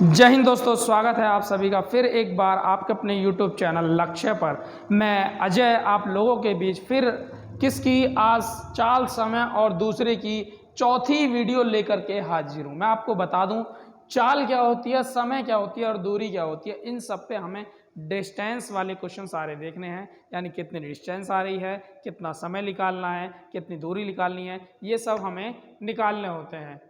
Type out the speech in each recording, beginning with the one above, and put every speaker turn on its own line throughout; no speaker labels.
जय हिंद दोस्तों, स्वागत है आप सभी का फिर एक बार आपके अपने YouTube चैनल लक्ष्य पर। मैं अजय आप लोगों के बीच फिर किसकी आज चाल, समय और दूसरे की चौथी वीडियो लेकर के हाजिर हूँ। मैं आपको बता दूं चाल क्या होती है, समय क्या होती है और दूरी क्या होती है। इन सब पे हमें डिस्टेंस वाले क्वेश्चन सारे देखने हैं, यानी कितनी डिस्टेंस आ रही है, कितना समय निकालना है, कितनी दूरी निकालनी है, ये सब हमें निकालने होते हैं।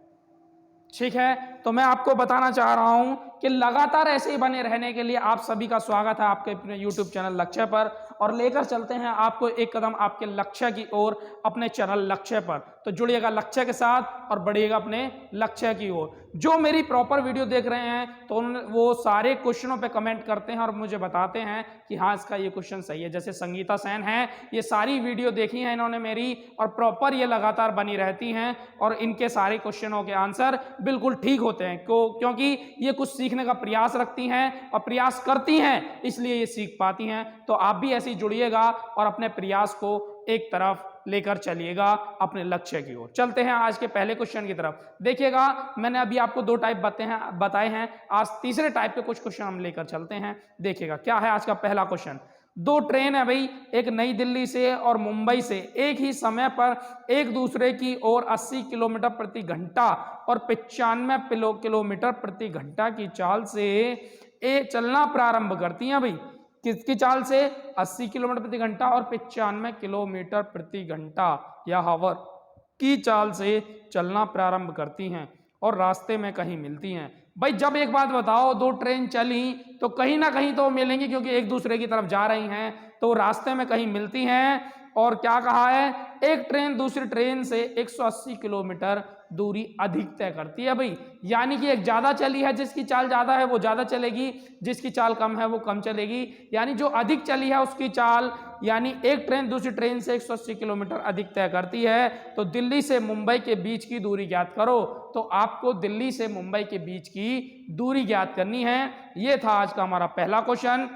ठीक है, तो मैं आपको बताना चाह रहा हूं कि लगातार ऐसे ही बने रहने के लिए आप सभी का स्वागत है आपके अपने YouTube चैनल लक्ष्य पर, और लेकर चलते हैं आपको एक कदम आपके लक्ष्य की ओर अपने चैनल लक्ष्य पर। तो जुड़िएगा लक्ष्य के साथ और बढ़िएगा अपने लक्ष्य की ओर। जो मेरी प्रॉपर वीडियो देख रहे हैं तो वो सारे क्वेश्चनों पे कमेंट करते हैं और मुझे बताते हैं कि हाँ इसका ये क्वेश्चन सही है। जैसे संगीता सेन है, ये सारी वीडियो देखी है इन्होंने मेरी और प्रॉपर ये लगातार बनी रहती हैं और इनके सारे क्वेश्चनों के आंसर बिल्कुल ठीक होते हैं। क्योंकि ये कुछ सीखने का प्रयास रखती हैं और प्रयास करती हैं, इसलिए ये सीख पाती हैं। तो आप भी ऐसे ही जुड़िएगा और अपने प्रयास को एक तरफ लेकर चलिएगा अपने लक्ष्य की ओर। चलते हैं आज के पहले क्वेश्चन की तरफ। देखिएगा, मैंने अभी आपको दो टाइप बताए हैं, आज तीसरे टाइप के कुछ क्वेश्चन हम लेकर चलते हैं। देखिएगा क्या है आज का पहला क्वेश्चन। दो ट्रेन है भाई, एक नई दिल्ली से और मुंबई से एक ही समय पर एक दूसरे की ओर 80 किलोमीटर प्रति घंटा और 95 किलोमीटर प्रति घंटा की चाल से चलना प्रारंभ करती हैं भाई। किसकी चाल से? 80 किलोमीटर प्रति घंटा और 95 किलोमीटर प्रति घंटा या हावर की चाल से चलना प्रारंभ करती हैं और रास्ते में कहीं मिलती हैं। भाई जब एक बात बताओ, दो ट्रेन चली तो कहीं ना कहीं तो मिलेंगी, क्योंकि एक दूसरे की तरफ जा रही हैं तो रास्ते में कहीं मिलती हैं। और क्या कहा है, एक ट्रेन दूसरी ट्रेन से 180 किलोमीटर दूरी अधिक तय करती है भाई। यानी कि एक ज्यादा चली है, जिसकी चाल ज्यादा है वो ज्यादा चलेगी, जिसकी चाल कम है वो कम चलेगी। यानी जो अधिक चली है उसकी चाल, यानी एक ट्रेन दूसरी ट्रेन से 180 किलोमीटर अधिक तय करती है। तो दिल्ली से मुंबई के बीच की दूरी ज्ञात करो। तो आपको दिल्ली से मुंबई के बीच की दूरी ज्ञात करनी है। ये था आज का हमारा पहला क्वेश्चन।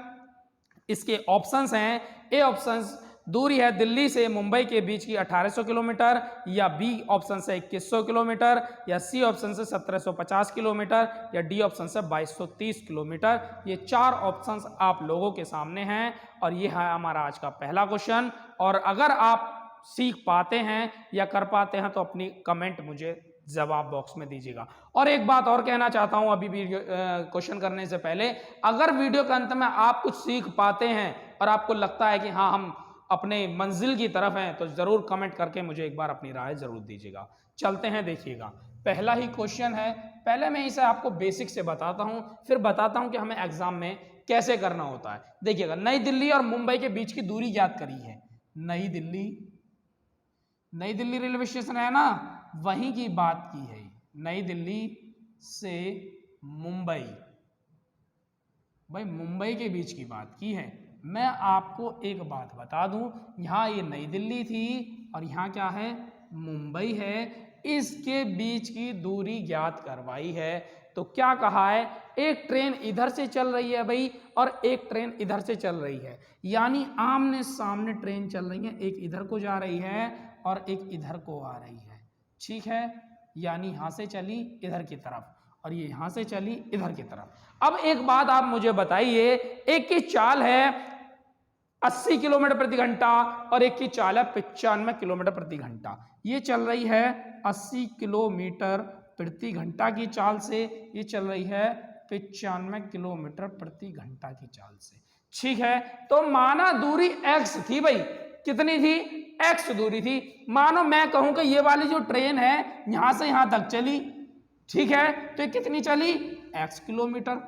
इसके ऑप्शंस हैं, ए ऑप्शंस दूरी है दिल्ली से मुंबई के बीच की 1800 किलोमीटर, या बी ऑप्शन से 2100 किलोमीटर, या सी ऑप्शन से 1750 किलोमीटर, या डी ऑप्शन से 2230 किलोमीटर। ये चार ऑप्शंस आप लोगों के सामने हैं और ये है हमारा आज का पहला क्वेश्चन। और अगर आप सीख पाते हैं या कर पाते हैं तो अपनी कमेंट मुझे जवाब बॉक्स में दीजिएगा। और एक बात और कहना चाहता हूं अभी वीडियो क्वेश्चन करने से पहले, अगर वीडियो के अंत में आप कुछ सीख पाते हैं और आपको लगता है कि हाँ हम अपने मंजिल की तरफ हैं, तो जरूर कमेंट करके मुझे एक बार अपनी राय जरूर दीजिएगा। चलते हैं, देखिएगा पहला ही क्वेश्चन है। पहले मैं इसे आपको बेसिक से बताता हूं, फिर बताता हूं कि हमें एग्जाम में कैसे करना होता है। देखिएगा, नई दिल्ली और मुंबई के बीच की दूरी ज्ञात करी है। नई दिल्ली रेलवे स्टेशन है ना, वहीं की बात की है। नई दिल्ली से मुंबई, भाई मुंबई के बीच की बात की है। मैं आपको एक बात बता दूं, यहां ये नई दिल्ली थी और यहां क्या है, मुंबई है। इसके बीच की दूरी ज्ञात करवाई है। तो क्या कहा है, एक ट्रेन इधर से चल रही है भाई और एक ट्रेन इधर से चल रही है, यानी आमने सामने ट्रेन चल रही है। एक इधर को जा रही है और एक इधर को आ रही है, ठीक है। यानी यहां से चली इधर की तरफ और ये यहां से चली इधर की तरफ। अब एक बात आप मुझे बताइए, एक की चाल है 80 किलोमीटर प्रति घंटा और एक की चाल है 95 किलोमीटर प्रति घंटा। ये चल रही है 80 किलोमीटर प्रति घंटा की चाल से, ये चल रही है 95 किलोमीटर प्रति घंटा की चाल से, ठीक है। तो माना दूरी x थी भाई, कितनी थी, x दूरी थी। मानो मैं कहूं कि ये वाली जो ट्रेन है यहां से यहां तक चली, ठीक है, तो ये कितनी चली, x किलोमीटर।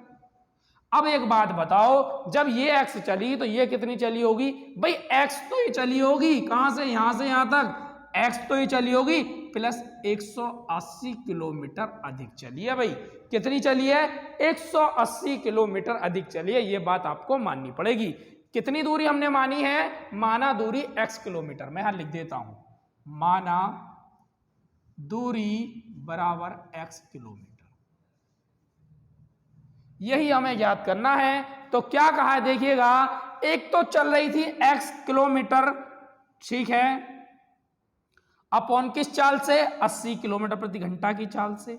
अब एक बात बताओ, जब ये x चली तो ये कितनी चली होगी भाई, x तो ये चली होगी कहां से यहां तक, x तो ये चली होगी प्लस 180 किलोमीटर अधिक चली है भाई। कितनी चली है, 180 किलोमीटर अधिक चली है। ये बात आपको माननी पड़ेगी। कितनी दूरी हमने मानी है, माना दूरी x किलोमीटर। मैं यहां लिख देता हूं, माना दूरी बराबर x किलोमीटर, यही हमें ज्ञात करना है। तो क्या कहा है, देखिएगा, एक तो चल रही थी x किलोमीटर, ठीक है, अपॉन किस चाल से, 80 किलोमीटर प्रति घंटा की चाल से।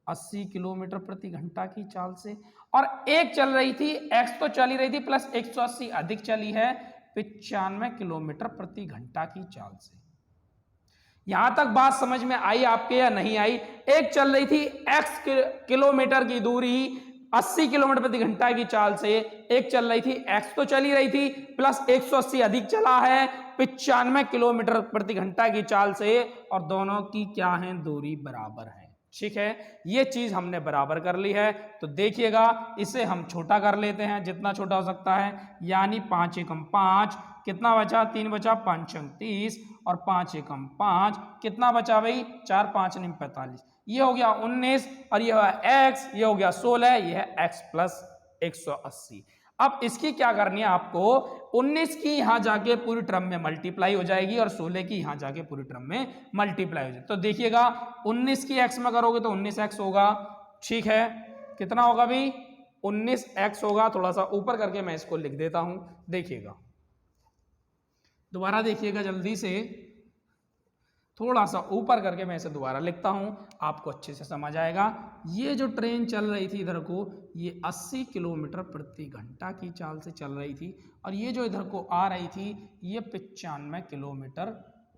80 किलोमीटर प्रति घंटा की चाल से, और एक चल रही थी x तो चली रही थी प्लस 180 अधिक चली है 95 किलोमीटर प्रति घंटा की चाल से। यहां तक बात समझ में आई आपके या नहीं आई? एक चल रही थी x किलोमीटर की दूरी 80 किलोमीटर प्रति घंटा की चाल से, एक चल रही थी x तो चली रही थी प्लस 180 अधिक चला है 95 किलोमीटर प्रति घंटा की चाल से, और दोनों की क्या है, दूरी बराबर है। ठीक है, ये चीज हमने बराबर कर ली है। तो देखिएगा, इसे हम छोटा कर लेते हैं जितना छोटा हो सकता है, यानी 5 एकम 5, कितना बचा, 3 बचा, 5 अंक 30, और 5 एकम 5 कितना बचा भाई, 4 5 निम 45, ये हो गया 19, और ये है x, ये हो गया 16, ये है x प्लस 180। अब इसकी क्या करनी है आपको, 19 की यहां जाके पूरी टर्म में मल्टीप्लाई हो जाएगी और 16 की यहां जाके पूरी टर्म में मल्टीप्लाई हो जाएगी। तो देखिएगा 19 की x में करोगे तो 19x होगा। ठीक है, कितना होगा भाई, 19x होगा। थोड़ा सा ऊपर करके मैं इसको लिख देता हूं, देखिएगा, दोबारा देखिएगा जल्दी से, थोड़ा सा ऊपर करके मैं इसे दोबारा लिखता हूं, आपको अच्छे से समझ आएगा। ये जो ट्रेन चल रही थी इधर को, ये 80 किलोमीटर प्रति घंटा की चाल से चल रही थी, और ये जो इधर को आ रही थी ये 95 किलोमीटर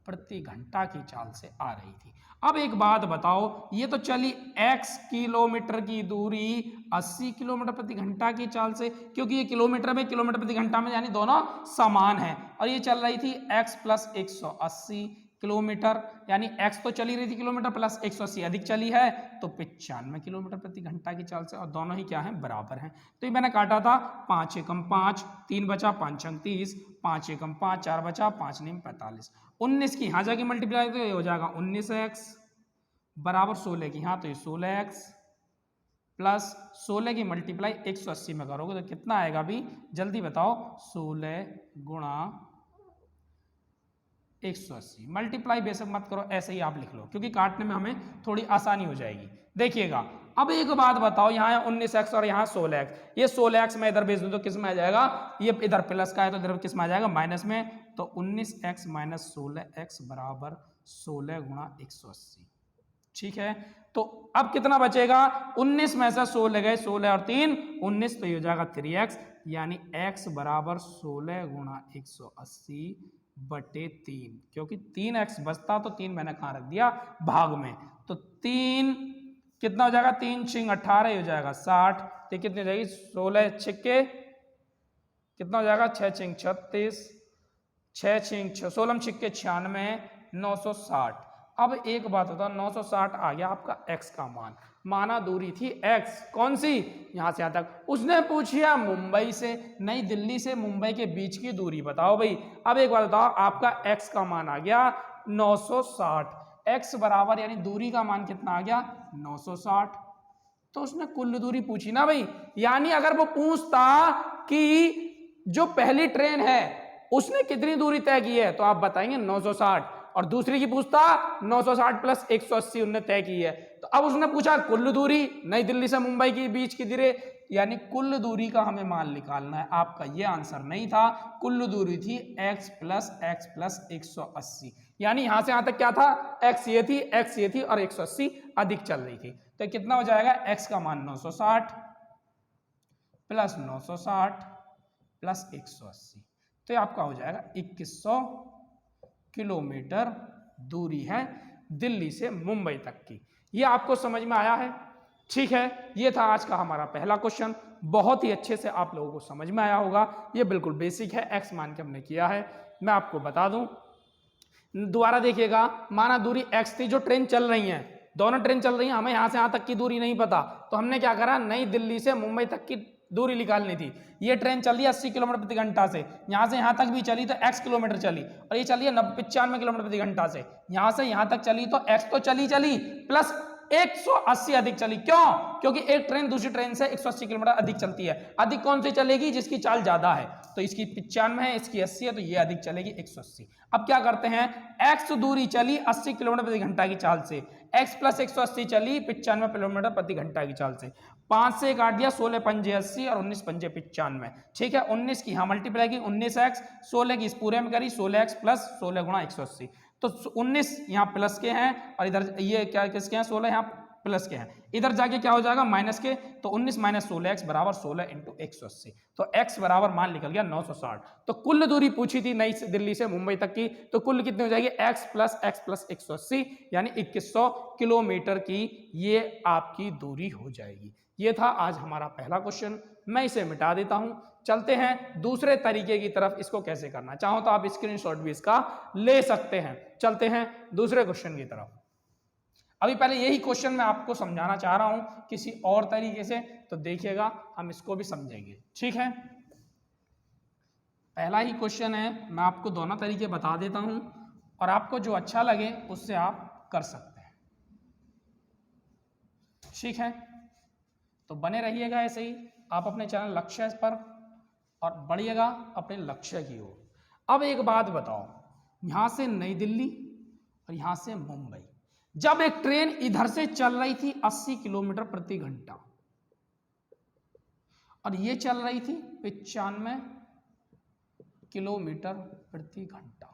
प्रति घंटा की चाल से आ रही थी। अब एक बात बताओ, ये तो चली x किलोमीटर की दूरी 80 किलोमीटर प्रति घंटा की चाल से, क्योंकि ये किलोमीटर में किलोमीटर प्रति घंटा में यानी दोनों समान हैं, और ये चल रही थी x प्लस 180 किलोमीटर, यानी x तो चली रही थी किलोमीटर प्लस 180 अधिक चली है तो 95 किलोमीटर प्रति घंटा की चाल से, और दोनों ही क्या है, बराबर हैं। तो ये मैंने काटा था 5 एकम 5, 3 बचा, 5 अंक 30, 5 एकम 5, 4 बचा, 5 निम 45, 19 की यहाँ जाके मल्टीप्लाई तो ये हो जाएगा 19x बराबर 16 की, हाँ तो ये 16x प्लस 16 की मल्टीप्लाई 180 में करोगे तो कितना आएगा अभी, जल्दी बताओ, 16 गुणा 180, मल्टीप्लाई बेशक मत करो, ऐसे ही आप लिख लो क्योंकि काटने में हमें थोड़ी आसानी हो जाएगी। देखिएगा, अब एक बात बताओ, यहाँ है 19x और यहाँ 16x, ये 16x मैं इधर भेज दूं तो किस में आ जाएगा, ये इधर प्लस का है तो इधर किस में आ जाएगा, माइनस में। तो 19x माइनस 16x बराबर 16 गुणा 180। ठीक है, तो अब कितना बचेगा, 19 में से 16 गए, 16 और 3 19, तो ये हो जाएगा 3x, यानी x बराबर 16 गुणा 180 बटे 3, क्योंकि 3x बचता तो 3 मैंने कहां रख दिया, भाग में। तो 3 कितना हो जाएगा, 3 छिंग 18 हो जाएगा 60, तो कितनी हो जाएगी, 16 छिक्के कितना हो जाएगा, 6 छिंग 36, 6 छिंग 16 छिक्के 96, 960। अब एक बात होता है, 960 आ गया आपका x का मान, माना दूरी थी x, कौन सी, यहां से यहां तक। उसने पूछा मुंबई से, नई दिल्ली से मुंबई के बीच की दूरी बताओ भाई। अब एक बात बताओ, आपका x का मान आ गया 960, x बराबर यानी दूरी का मान कितना आ गया 960, तो उसने कुल दूरी पूछी ना भाई। यानी अगर वो पूछता कि जो पहली ट्रेन है उसने कितनी दूरी तय की है तो आप बताएंगे 960, और दूसरी की पूछता 960 प्लस 180 उन्होंने तय की है। तो अब उसने पूछा कुल दूरी, नई दिल्ली से मुंबई के बीच की दूरी, यानी कुल दूरी का हमें मान निकालना है। आपका ये आंसर नहीं था, कुल दूरी थी x प्लस 180, यानी यहां से यहां तक क्या था, x ये थी और 180 अधिक चल रही थी। तो कितना हो जाएगा, x का मान 960 प्लस 960 प्लस 180, तो ये आपका हो जाएगा 2100 किलोमीटर दूरी है दिल्ली से मुंबई तक की। ये आपको समझ में आया है? ठीक है, ये था आज का हमारा पहला क्वेश्चन, बहुत ही अच्छे से आप लोगों को समझ में आया होगा। ये बिल्कुल बेसिक है, x मान के हमने किया है। मैं आपको बता दूं, दोबारा देखिएगा, माना दूरी x थी, जो ट्रेन चल रही है, दोनों ट्रेन चल रही है, हमें यहां से यहां तक की दूरी नहीं पता, तो हमने क्या करा, नई दिल्ली से मुंबई तक की दूरी निकालनी थी। ये ट्रेन चल रही है 80 किलोमीटर प्रति घंटा से, यहां से यहां तक भी चली तो x किलोमीटर चली, और ये चली है 95 किलोमीटर प्रति घंटा से, यहां से यहां तक चली तो x तो चली प्लस 180 अधिक चली। क्यों? क्योंकि एक ट्रेन दूसरी ट्रेन से 180 किलोमीटर अधिक चलती है। अधिक कौन सी चलेगी, जिसकी चाल ज्यादा है, तो इसकी 95 है, इसकी 80 है, तो ये अधिक चलेगी 180। अब क्या करते हैं, x दूरी चली 80 किलोमीटर प्रति घंटा की चाल से, x प्लस 180 चली 95 किलोमीटर प्रति घंटा की चाल से, 5 से काट दिया, 16 पंजे 80 और 19 पंजे 95। ठीक है, 19 की यहां मल्टीप्लाई की 19x, 16 की इस पूरे में करी 16x प्लस 16 गुणा 180, तो 19 यहाँ प्लस के हैं और इधर ये क्या किसके हैं, 16 यहाँ प्लस के हैं, इधर जाके क्या हो जाएगा माइनस के, तो 19 माइनस 16x बराबर 16 इंटू 180, तो x बराबर मान निकल गया 960। तो कुल दूरी पूछी थी नई दिल्ली से मुंबई तक की, तो कुल कितनी हो जाएगी x प्लस 180 यानी 2100 किलोमीटर की ये आपकी दूरी हो जाएगी। ये था आज हमारा पहला क्वेश्चन, मैं इसे मिटा देता हूं। चलते हैं दूसरे तरीके की तरफ, इसको कैसे करना, चाहो तो आप स्क्रीनशॉट भी इसका ले सकते हैं। चलते हैं दूसरे क्वेश्चन की तरफ। अभी पहले यही क्वेश्चन मैं आपको समझाना चाह रहा हूं किसी और तरीके से, तो देखिएगा हम इसको भी समझेंगे, ठीक है। पहला ही क्वेश्चन है, मैं आपको दोनों तरीके बता देता हूं और आपको जो अच्छा लगे उससे आप कर सकते हैं, ठीक है। तो बने रहिएगा ऐसे ही, आप अपने चैनल लक्ष्य पर और बढ़िएगा अपने लक्ष्य की ओर। अब एक बात बताओ, यहां से नई दिल्ली और यहां से मुंबई, जब एक ट्रेन इधर से चल रही थी 80 किलोमीटर प्रति घंटा और ये चल रही थी 95 किलोमीटर प्रति घंटा।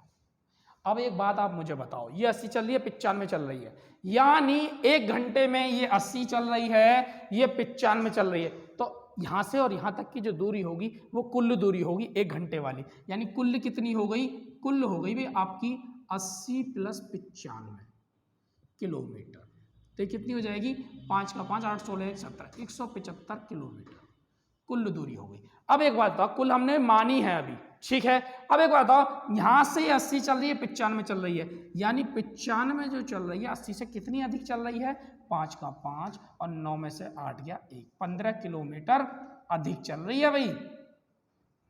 अब एक बात आप मुझे बताओ, ये 80 चल रही है, 95 चल रही है, यानी एक घंटे में ये 80 चल रही है, ये 95 चल रही है, तो यहां से और यहां तक की जो दूरी होगी वो कुल दूरी होगी एक घंटे वाली, यानी कुल कितनी हो गई, कुल हो गई भाई आपकी 80 प्लस 95 किलोमीटर। तो कितनी हो जाएगी, 5 का 5 8 16 17 175 किलोमीटर कुल दूरी हो गई। अब एक बात बताओ, कुल हमने मानी है अभी, ठीक है। अब एक बात बताओ, यहां से 80 चल रही है, 95 चल रही है, यानी 95 जो चल रही है 80 से कितनी अधिक चल रही है, 5 का 5 और 9 में से 8 गया 1, 15 किलोमीटर अधिक चल रही है भाई,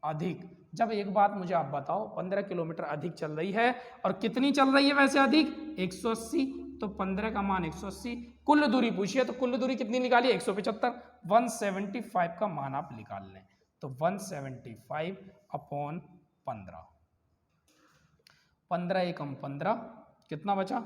अधिक। जब एक बात मुझे आप बताओ, 15 किलोमीटर अधिक चल रही है और कितनी चल रही है वैसे अधिक, 180, तो 15 का मान 180, कुल दूरी पूछिए तो कुल दूरी कितनी निकाली, 175, 175 का मान आप निकाल लें, तो 175 अपॉन 15, 15 एकम 15 कितना बचा,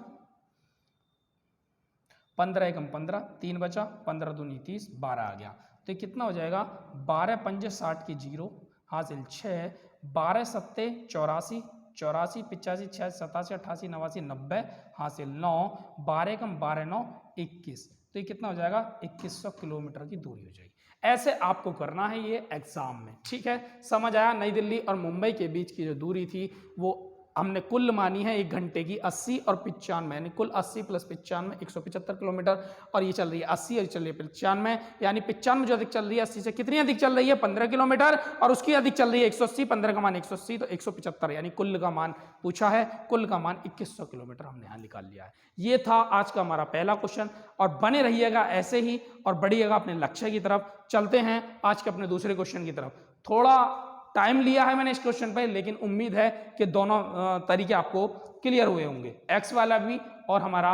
15 एकम 15 3 बचा, 15 दूनी 30 12 आ गया, तो कितना हो जाएगा, 12 पंजे 60 की 0 हासिल 6, 12 सत्ते 84 84 85 86 87 88 89 90 हासिल 9, 12 कम 12 9 21, तो ये कितना हो जाएगा 2100 किलोमीटर की दूरी हो जाएगी। ऐसे आपको करना है ये एग्जाम में, ठीक है। समझ आया, नई दिल्ली और मुंबई के बीच की जो दूरी थी वो हमने कुल मानी है एक घंटे की 80 और 95, यानी कुल 80 प्लस 95 175 किलोमीटर, और ये चल रही है 80 और चल रही है 95, यानी 95 जो अधिक चल रही है 80 से कितनी अधिक चल रही है 15 किलोमीटर, और उसकी अधिक चल रही है 180, 15 का मान 180 तो 175, यानी कुल का मान पूछा है, कुल का मान 2100 किलोमीटर हमने यहाँ निकाल लिया है। ये था आज का हमारा पहला क्वेश्चन, और बने रहिएगा ऐसे ही और बढ़िएगा अपने लक्ष्य की तरफ। चलते हैं आज के अपने दूसरे क्वेश्चन की तरफ। थोड़ा टाइम लिया है मैंने इस क्वेश्चन पे, लेकिन उम्मीद है कि दोनों तरीके आपको क्लियर हुए होंगे, एक्स वाला भी और हमारा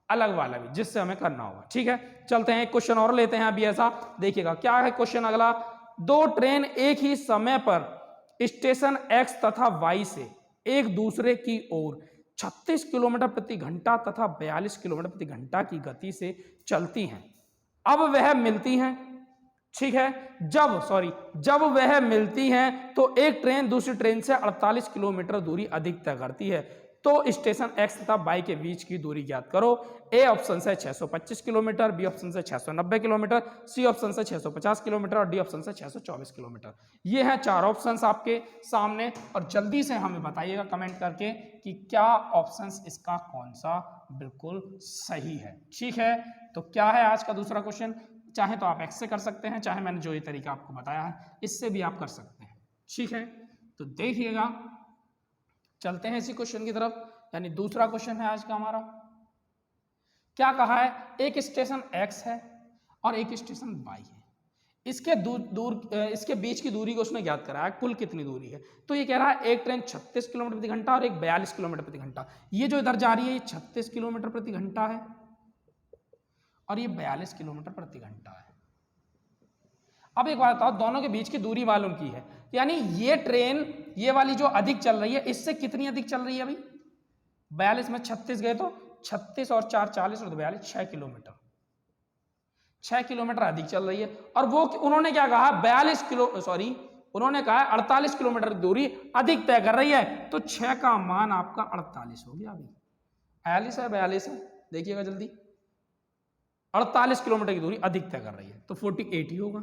अलग वाला भी, जिससे हमें करना होगा, ठीक है। चलते हैं एक क्वेश्चन और लेते हैं अभी, ऐसा देखिएगा क्या है क्वेश्चन अगला। दो ट्रेन एक ही समय पर स्टेशन एक्स तथा वाई से एक दूसरे की ओर 36 किलोमीटर प्रति घंटा तथा 42 किलोमीटर प्रति घंटा की गति से चलती हैं। अब वह मिलती हैं, ठीक है, जब वह मिलती हैं तो एक ट्रेन दूसरी ट्रेन से 48 किलोमीटर दूरी अधिक तय करती है, तो स्टेशन एक्स तथा वाई के बीच की दूरी ज्ञात करो। ए ऑप्शन से 625 किलोमीटर, बी ऑप्शन से 690 किलोमीटर, सी ऑप्शन से 650 किलोमीटर और डी ऑप्शन से 624 किलोमीटर। ये हैं चार ऑप्शंस आपके सामने, और जल्दी से हमें बताइएगा कमेंट करके कि क्या ऑप्शंस इसका कौन सा बिल्कुल सही है, ठीक है। तो क्या है आज का दूसरा क्वेश्चन, चाहे तो आप एक्स से कर सकते हैं, चाहे मैंने जो ये तरीका आपको बताया है इससे भी आप कर सकते हैं, ठीक है। तो देखिएगा, चलते हैं इसी क्वेश्चन की तरफ, यानी दूसरा क्वेश्चन है आज का हमारा। क्या कहा है, एक स्टेशन एक्स है और एक स्टेशन वाई है, इसके बीच की दूरी को उसने ज्ञात करा है, कुल कितनी दूरी है। तो ये कह रहा है एक ट्रेन 36 किलोमीटर प्रति घंटा और एक 42 किलोमीटर प्रति घंटा। ये जो इधर जा रही है ये 36 किलोमीटर प्रति घंटा है और ये 42 किलोमीटर प्रति घंटा है। अब एक बात बताओ, दोनों के बीच की दूरी मालूम की है, यानी ये ट्रेन ये वाली जो अधिक चल रही है इससे कितनी अधिक चल रही है भाई, 42 में 36 गए तो 36 और 4 40 और 42 6 किलोमीटर, 6 किलोमीटर अधिक चल रही है। और वो उन्होंने क्या कहा, 48 किलोमीटर दूरी अधिक तय कर रही है, तो 6 का मान आपका 48 हो गया। अभी 42 है, 42 है, देखिएगा जल्दी, 48 किलोमीटर की दूरी अधिक तय कर रही है, तो 48 ही होगा।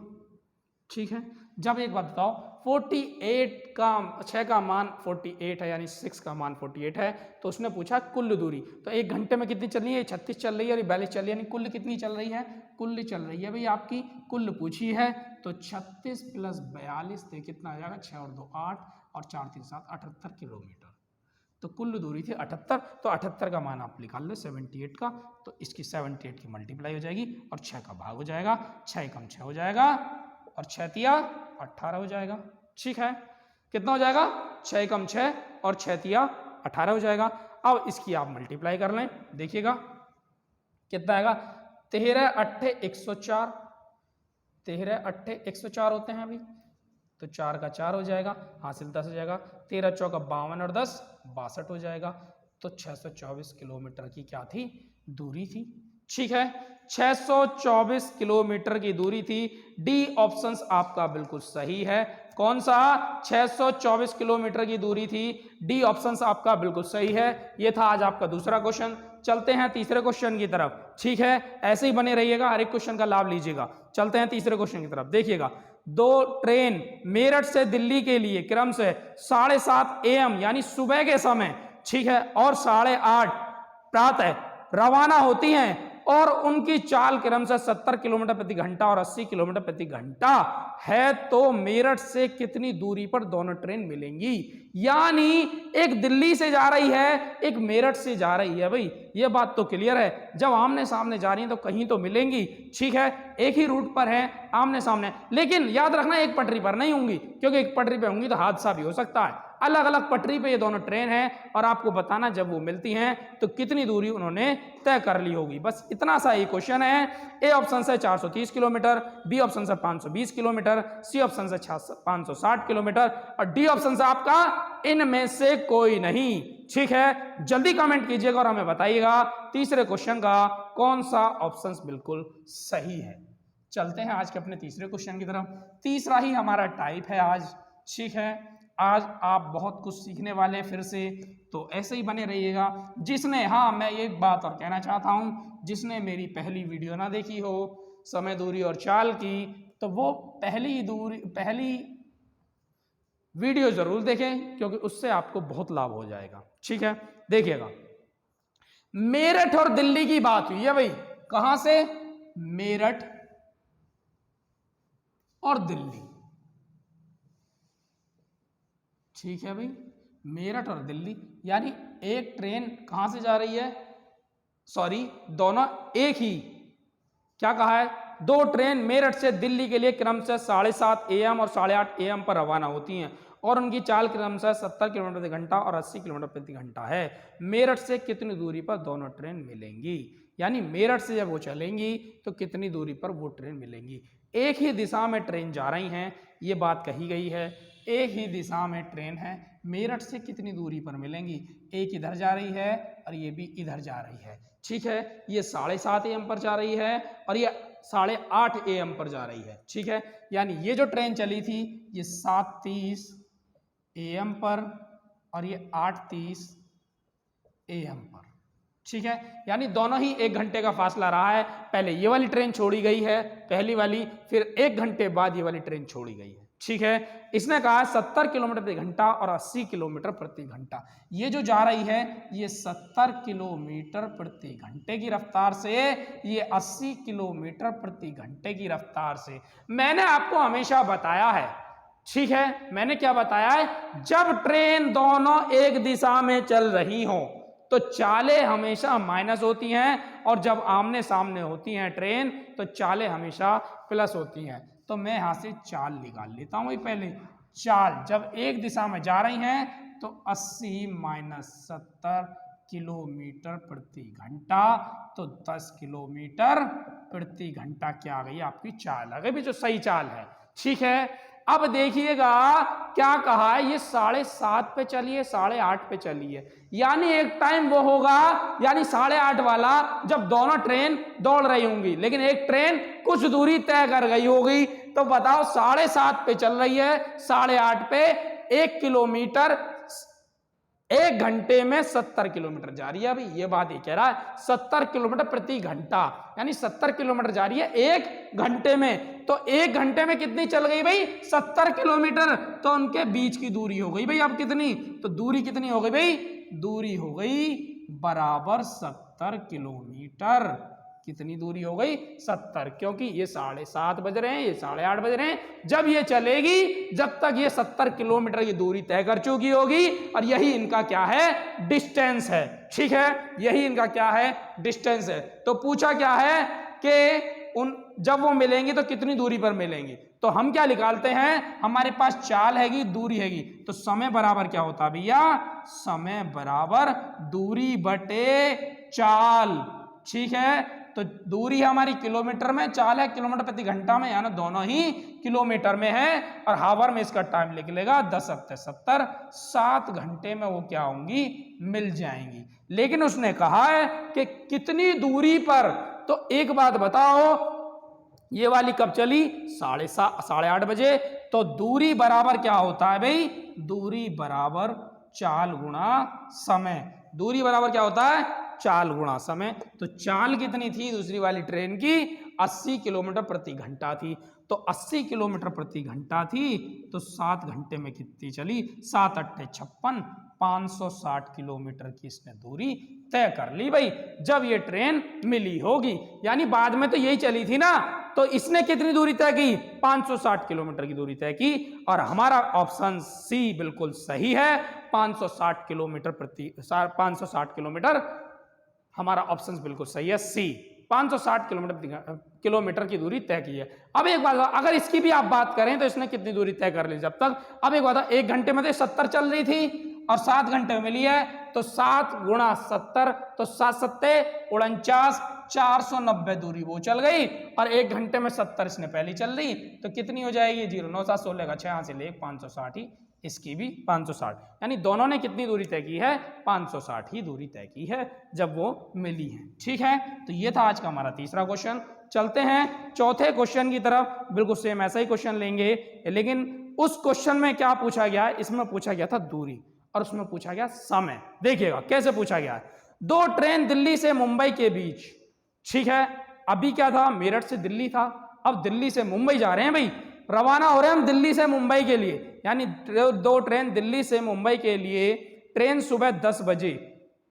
ठीक है, जब एक बात बताओ 48 का 6 का मान 48 है, यानी 6 का मान 48 है, तो उसने पूछा कुल दूरी, तो 1 घंटे में कितनी चल रही है? 36 चल रही है और 42 चल रही है, यानी कुल कितनी चल रही है? कुल चल रही है भाई आपकी, कुल पूछी है, तो 36 प्लस 42 थे, कितना आ जाएगा? 6 और 2 8 और 4 3 7 78 किलोमीटर। तो कुल दूरी थी 78, तो 78 का मान आप निकाल लो 78 का, तो इसकी 78 की मल्टीप्लाई हो जाएगी और 6 का भाग हो जाएगा, 6 कम 6 हो जाएगा और 6 तिया 18 हो जाएगा। ठीक है, कितना हो जाएगा? 6 कम 6 और 6 तिया 18 हो जाएगा। अब इसकी आप मल्टीप्लाई कर लें, देखिएगा कितना आएगा? 13 8 104, 13 8 104 होते हैं अभी, तो 4 का 4 हो जाएगा, हासिल 10 हो जाएगा, 13 चौका 52 और 10 62 हो जाएगा। तो 624 किलोमीटर की क्या थी? दूरी थी। ठीक है, 624 किलोमीटर की दूरी थी। डी ऑप्शन आपका बिल्कुल सही है। कौन सा? 624 किलोमीटर की दूरी थी, डी ऑप्शन आपका बिल्कुल सही है। यह था आज आपका दूसरा क्वेश्चन। चलते हैं तीसरे क्वेश्चन की तरफ। ठीक है, ऐसे ही बने रहिएगा, हर एक क्वेश्चन का लाभ लीजिएगा। चलते हैं तीसरे क्वेश्चन की तरफ। देखिएगा, 2 ट्रेन मेरठ से दिल्ली के लिए क्रम से 7:30 AM यानी सुबह के समय, ठीक है, और 8:30 प्रातः रवाना होती हैं और उनकी चाल क्रम से 70 किलोमीटर प्रति घंटा और 80 किलोमीटर प्रति घंटा है, तो मेरठ से कितनी दूरी पर दोनों ट्रेन मिलेंगी? यानी एक दिल्ली से जा रही है, एक मेरठ से जा रही है। भाई ये बात तो क्लियर है, जब आमने सामने जा रही है तो कहीं तो मिलेंगी। ठीक है, एक ही रूट पर है आमने सामने, लेकिन याद रखना एक पटरी पर नहीं होंगी, क्योंकि एक पटरी पर होंगी तो हादसा भी हो सकता है। अलग अलग पटरी पे ये दोनों ट्रेन हैं और आपको बताना जब वो मिलती हैं तो कितनी दूरी उन्होंने तय कर ली होगी। बस इतना सा ही क्वेश्चन है। ए ऑप्शन से 430 किलोमीटर, बी ऑप्शन से 520 किलोमीटर, सी ऑप्शन से 560 किलोमीटर और डी ऑप्शन से आपका इनमें से कोई नहीं। ठीक है, जल्दी कमेंट कीजिएगा और हमें बताइएगा तीसरे क्वेश्चन का कौन सा ऑप्शन बिल्कुल सही है। चलते हैं आज के अपने तीसरे क्वेश्चन की तरफ। तीसरा ही हमारा टाइप है आज। ठीक है, आज आप बहुत कुछ सीखने वाले फिर से, तो ऐसे ही बने रहिएगा। जिसने, हाँ मैं एक बात और कहना चाहता हूँ, जिसने मेरी पहली वीडियो ना देखी हो समय, दूरी और चाल की, तो वो पहली वीडियो जरूर देखें, क्योंकि उससे आपको बहुत लाभ हो जाएगा। ठीक है, देखिएगा, मेरठ और दिल्ली की बात हुई है भाई। कहां से? मेरठ और दिल्ली। ठीक है भाई, मेरठ और दिल्ली, यानी एक ट्रेन कहां से जा रही है? सॉरी, दोनों एक ही, क्या कहा है? 2 ट्रेन मेरठ से दिल्ली के लिए क्रम से 7:30 AM और 8:30 AM पर रवाना होती हैं और उनकी चाल क्रम से 70 किलोमीटर प्रति घंटा और 80 किलोमीटर प्रति घंटा है। मेरठ से कितनी दूरी पर दोनों ट्रेन मिलेंगी? यानी मेरठ से जब वो चलेंगी तो कितनी दूरी पर वो ट्रेन मिलेंगी? एक ही दिशा में ट्रेन जा रही हैं, ये बात कही गई है। एक ही दिशा में ट्रेन है, मेरठ से कितनी दूरी पर मिलेंगी? एक इधर जा रही है और ये भी इधर जा रही है। ठीक है, ये 7:30 AM पर जा रही है और ये 8:30 AM पर जा रही है। ठीक है, यानी ये जो ट्रेन चली थी ये 7:30 AM पर और ये 8:30 AM पर। ठीक है, यानी दोनों ही 1 घंटे का फासला रहा है। पहले ये वाली ट्रेन छोड़ी गई है, पहली वाली, फिर 1 घंटे बाद ये वाली ट्रेन छोड़ी गई है। ठीक है, इसने कहा 70 किलोमीटर प्रति घंटा और 80 किलोमीटर प्रति घंटा। ये जो जा रही है ये 70 किलोमीटर प्रति घंटे की रफ्तार से, ये 80 किलोमीटर प्रति घंटे की रफ्तार से। मैंने आपको हमेशा बताया है, ठीक है, मैंने क्या बताया है? जब ट्रेन दोनों एक दिशा में चल रही हो तो चालें हमेशा माइनस होती हैं और जब आमने सामने होती हैं ट्रेन तो चालें हमेशा प्लस होती हैं। तो मैं यहां से चाल निकाल लेता हूं। पहले चाल जब एक दिशा में जा रही हैं तो 80 - 70 किलोमीटर प्रति घंटा, तो 10 किलोमीटर प्रति घंटा क्या आ गई? आपकी चाल आ गई भी, जो सही चाल है। ठीक है, अब देखिएगा क्या कहा है, ये 7:30 पे चली है, 8:30 पे चली है, यानी एक टाइम वो होगा, यानी 8:30 वाला जब दोनों ट्रेन दौड़ रही होंगी, लेकिन एक ट्रेन कुछ दूरी तय कर गई होगी। तो बताओ 7:30 पे चल रही है, 8:30 पे 1 किलोमीटर 1 घंटे में 70 किलोमीटर जा रही है। अभी ये बात ये कह रहा है 70 किलोमीटर प्रति घंटा, यानी 70 किलोमीटर जा रही है 1 घंटे में। तो 1 घंटे में कितनी चल गई भाई? 70 किलोमीटर। तो उनके बीच की दूरी हो गई भाई अब कितनी? तो दूरी कितनी हो गई भाई? दूरी हो गई बराबर 70 किलोमीटर। कितनी दूरी हो गई? 70, क्योंकि ये 7:30 बज रहे हैं, ये 8:30 बज रहे हैं। जब ये चलेगी, जब तक ये 70 किलोमीटर की दूरी तय कर चुकी होगी, और यही इनका क्या है? डिस्टेंस है। ठीक है, यही इनका क्या है? डिस्टेंस है। तो पूछा क्या है कि जब वो मिलेंगे तो कितनी दूरी पर मिलेंगे। तो हम क्या निकालते हैं? हमारे पास चाल हैगी, दूरी हैगी, तो समय बराबर क्या होता है भैया? समय बराबर दूरी बटे चाल। ठीक है, तो दूरी है हमारी किलोमीटर में, चाल है किलोमीटर प्रति घंटा में, यानी दोनों ही किलोमीटर में है। और हावर में इसका टाइम लिख लेगा 10×70, 7 घंटे में वो क्या होंगी? मिल जाएंगी। लेकिन उसने कहा है कि कितनी दूरी पर। तो एक बात बताओ, ये वाली कब चली? 8:30 बजे। तो दूरी बराबर क्या होता है भाई? दूरी बराबर चाल गुणा समय। दूरी बराबर क्या होता है? चाल गुणा समय। तो चाल कितनी थी दूसरी वाली ट्रेन की? 80 किलोमीटर प्रति घंटा थी। तो 80 किलोमीटर प्रति घंटा थी, तो 7 घंटे में कितनी चली? 7×8 = 56, 560 किलोमीटर की इसने दूरी तय कर ली भाई, जब ये ट्रेन मिली होगी। यानी बाद में तो यही चली थी ना, तो इसने कितनी दूरी तय की? 560 किलोमीटर की दूरी तय की। और हमारा ऑप्शन सी बिल्कुल सही है, 560 किलोमीटर हमारा ऑप्शन बिल्कुल सही है, सी। 560 किलोमीटर की दूरी तय की है। अब एक बात, अगर इसकी भी आप बात करें तो इसने कितनी दूरी तय कर ली जब तक? अब एक बात, 1 घंटे में तो 70 चल रही थी और 7 घंटे में मिली है, तो 7 × 70, तो 7×7 = 49, 490 दूरी वो चल गई। और 1 घंटे में 70 इसने पहली चल रही, तो कितनी हो जाएगी? 0, 9, 7, 16 का 6, यहाँ से ले 560 ही, इसकी भी 560। यानी दोनों ने कितनी दूरी तय की है? 560 ही दूरी तय की है जब वो मिली है। ठीक है, तो ये था आज का हमारा तीसरा क्वेश्चन। चलते हैं चौथे क्वेश्चन की तरफ। बिल्कुल सेम ऐसा ही क्वेश्चन लेंगे, लेकिन उस क्वेश्चन में क्या पूछा गया है? इसमें पूछा गया था दूरी, और उसमें पूछा गया समय। देखिएगा कैसे पूछा गया है। 2 ट्रेन दिल्ली से मुंबई के बीच। ठीक है, अभी क्या था? मेरठ से दिल्ली था, अब दिल्ली से मुंबई जा रहे हैं भाई, रवाना हो रहे हैं हम दिल्ली से मुंबई के लिए। यानी 2 ट्रेन दिल्ली से मुंबई के लिए, ट्रेन सुबह 10 बजे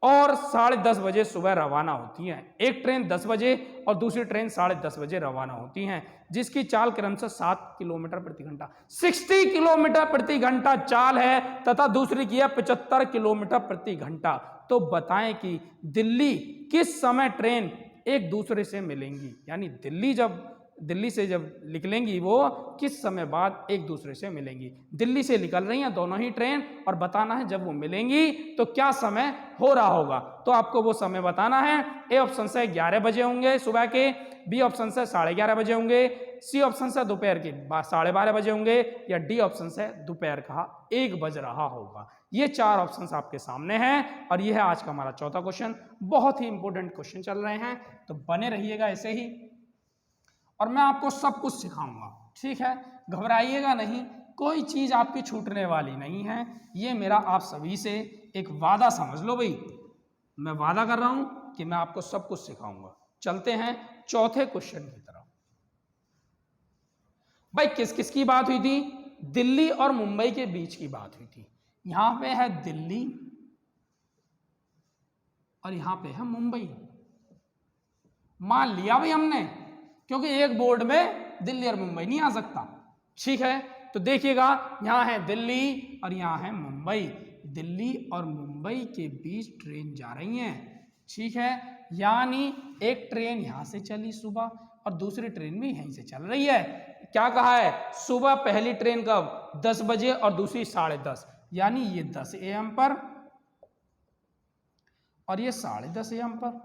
और 10:30 बजे सुबह रवाना होती हैं। एक ट्रेन 10 बजे और दूसरी ट्रेन 10:30 बजे रवाना होती हैं, जिसकी चाल क्रमशः 7 किलोमीटर प्रति घंटा, 60 किलोमीटर प्रति घंटा चाल है, तथा दूसरी की है 75 किलोमीटर प्रति घंटा। तो बताएं कि दिल्ली किस समय ट्रेन एक दूसरे से मिलेंगी। यानी दिल्ली से जब निकलेंगी वो किस समय बाद एक दूसरे से मिलेंगी। दिल्ली से निकल रही हैं दोनों ही ट्रेन, और बताना है जब वो मिलेंगी तो क्या समय हो रहा होगा। तो आपको वो समय बताना है। ए ऑप्शन से 11 बजे होंगे सुबह के, बी ऑप्शन से 11:30 बजे होंगे, सी ऑप्शन से दोपहर के 12:30 बजे होंगे, या डी ऑप्शन से दोपहर का 1 बज रहा होगा। ये 4 ऑप्शंस आपके सामने हैं, और ये है आज का हमारा चौथा क्वेश्चन। बहुत ही इंपॉर्टेंट क्वेश्चन चल रहे हैं, तो बने रहिएगा ऐसे ही, और मैं आपको सब कुछ सिखाऊंगा। ठीक है, घबराइएगा नहीं, कोई चीज आपकी छूटने वाली नहीं है। ये मेरा आप सभी से एक वादा समझ लो भाई, मैं वादा कर रहा हूं कि मैं आपको सब कुछ सिखाऊंगा। चलते हैं चौथे क्वेश्चन की तरफ। भाई किस किस की बात हुई थी? दिल्ली और मुंबई के बीच की बात हुई थी। यहां पे है दिल्ली और यहां पे है मुंबई। मान लिया भाई हमने, क्योंकि एक बोर्ड में दिल्ली और मुंबई नहीं आ सकता। ठीक है, तो देखिएगा, यहां है दिल्ली और यहां है मुंबई। दिल्ली और मुंबई के बीच ट्रेन जा रही हैं। ठीक है, यानी एक ट्रेन यहां से चली सुबह और दूसरी ट्रेन भी यहीं से चल रही है। क्या कहा है? सुबह पहली ट्रेन कब? 10 बजे और दूसरी 10:30, यानी ये 10 AM पर और ये 10:30 AM पर।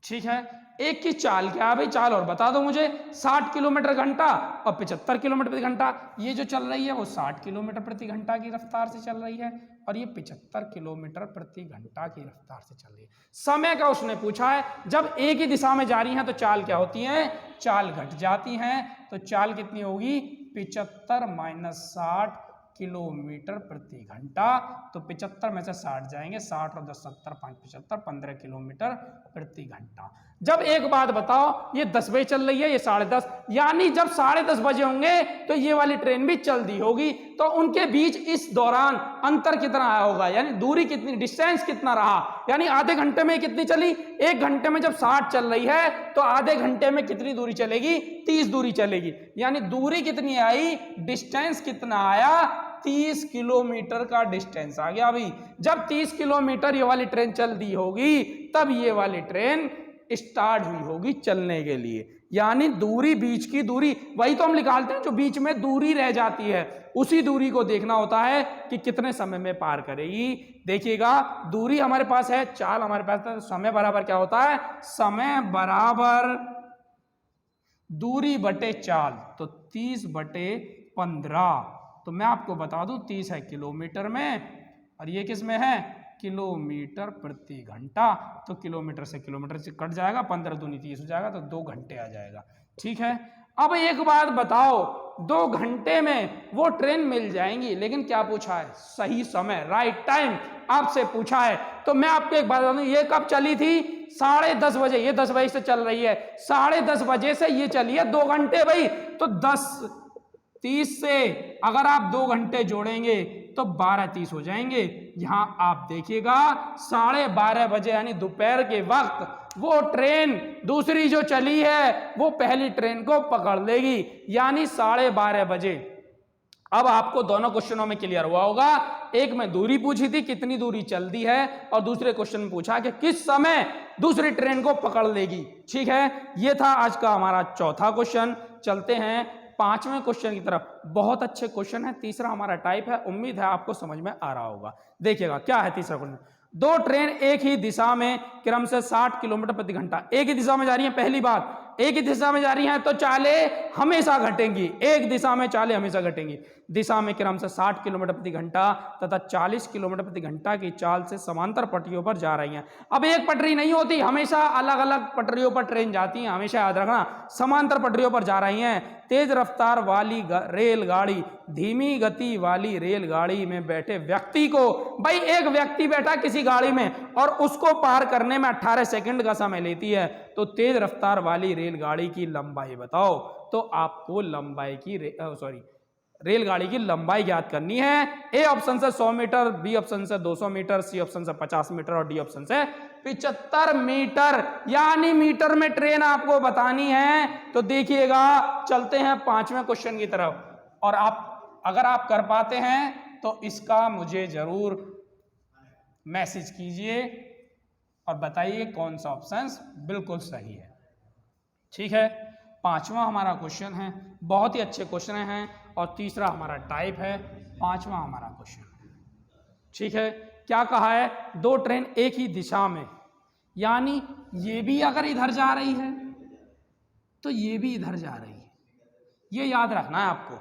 ठीक है, एक की चाल क्या है भाई? चाल और बता दो मुझे। 60 किलोमीटर घंटा और 75 किलोमीटर प्रति घंटा। ये जो चल रही है वो 60 किलोमीटर प्रति घंटा की रफ्तार से चल रही है, और ये 75 किलोमीटर प्रति घंटा की रफ्तार से चल रही है। समय का उसने पूछा है, जब एक ही दिशा में जा रही हैं तो चाल क्या होती है? चाल घट जाती हैं। तो चाल कितनी होगी? 75 - 60, किलोमीटर प्रति घंटा। तो 75 में से 60 जाएंगे, 60 और 10 70, 5 75, 15 किलोमीटर प्रति घंटा। जब एक बात बताओ, ये 10 बजे चल रही है, ये 10:30, यानी जब 10:30 बजे होंगे तो ये वाली ट्रेन भी चल दी होगी। तो उनके बीच इस दौरान अंतर कितना आया होगा, यानी दूरी कितनी, डिस्टेंस कितना रहा, यानी आधे घंटे में कितनी चली, 1 घंटे में जब 60 चल रही है तो आधे घंटे में कितनी दूरी चलेगी, 30 दूरी चलेगी। यानी दूरी कितनी आई, डिस्टेंस कितना आया, 30 किलोमीटर का डिस्टेंस आ गया। अभी जब 30 किलोमीटर ये वाली ट्रेन चल दी होगी तब ये वाली ट्रेन स्टार्ट हुई होगी चलने के लिए। यानी दूरी, बीच की दूरी, वही तो हम निकालते हैं जो बीच में दूरी रह जाती है, उसी दूरी को देखना होता है कि कितने समय में पार करेगी। देखिएगा दूरी हमारे पास है, चाल हमारे पास है, समय बराबर क्या होता है, समय बराबर दूरी बटे चाल। तो 30/15। तो मैं आपको बता दूं 30 है किलोमीटर में और ये किस में है, किलोमीटर प्रति घंटा। तो किलोमीटर से कट जाएगा, 15 दूनी 30 हो जाएगा, तो 2 घंटे आ जाएगा। ठीक है। अब एक बात बताओ, 2 घंटे में वो ट्रेन मिल जाएंगी, लेकिन क्या पूछा है, सही समय, राइट टाइम आपसे पूछा है। तो मैं आपको एक बात बता दूं, ये कब चली थी, 10:30 बजे। ये 10 बजे से चल रही है, 10:30 बजे से ये चली है 2 घंटे भाई। तो 10:30 से अगर आप 2 घंटे जोड़ेंगे तो 12:30 हो जाएंगे। यहां आप देखिएगा 12:30 बजे यानी दोपहर के वक्त वो ट्रेन दूसरी जो चली है वो पहली ट्रेन को पकड़ लेगी, यानी 12:30 बजे। अब आपको दोनों क्वेश्चनों में क्लियर हुआ होगा, एक में दूरी पूछी थी कितनी दूरी चलती है और दूसरे क्वेश्चन में पूछा कि किस समय दूसरी ट्रेन को पकड़ लेगी। ठीक है, ये था आज का हमारा चौथा क्वेश्चन। चलते हैं 5वें क्वेश्चन की तरफ। बहुत अच्छे क्वेश्चन है, तीसरा हमारा टाइप है, उम्मीद है आपको समझ में आ रहा होगा। देखिएगा क्या है तीसरा क्वेश्चन। 2 ट्रेन एक ही दिशा में क्रम से 60 किलोमीटर प्रति घंटा एक ही दिशा में जा रही है। पहली बात, एक ही दिशा में जा रही हैं तो चालें हमेशा घटेंगी, एक दिशा में चालें हमेशा घटेंगी। दिशा में क्रम से 60 किलोमीटर प्रति घंटा तथा 40 किलोमीटर प्रति घंटा की चाल से समांतर पटरियों पर जा रही हैं। अब एक पटरी नहीं होती, हमेशा अलग अलग पटरियों पर ट्रेन जाती हैं, हमेशा याद रखना, समांतर पटरियों पर जा रही हैं। तेज रफ्तार वाली रेलगाड़ी धीमी गति वाली रेलगाड़ी में बैठे व्यक्ति को, भाई एक व्यक्ति बैठा किसी गाड़ी में और उसको पार करने में 18 सेकंड का समय लेती है। तो तेज रफ्तार वाली रेलगाड़ी की लंबाई बताओ। तो आपको लंबाई की रेलगाड़ी की लंबाई ज्ञात करनी है। ए ऑप्शन से 100 मीटर, बी ऑप्शन से 200 मीटर, सी ऑप्शन से 50 मीटर और डी ऑप्शन से 75 मीटर, यानी मीटर में ट्रेन आपको बतानी है। तो देखिएगा चलते हैं 5वें क्वेश्चन की तरफ, और आप अगर आप कर पाते हैं तो इसका मुझे जरूर मैसेज कीजिए और बताइए कौन सा ऑप्शन बिल्कुल सही है। ठीक है, 5वां हमारा क्वेश्चन है, बहुत ही अच्छे क्वेश्चन हैं, और तीसरा हमारा टाइप है, 5वां हमारा क्वेश्चन है। ठीक है, क्या कहा है, 2 ट्रेन एक ही दिशा में, यानी ये भी अगर इधर जा रही है तो ये भी इधर जा रही है, ये याद रखना है आपको।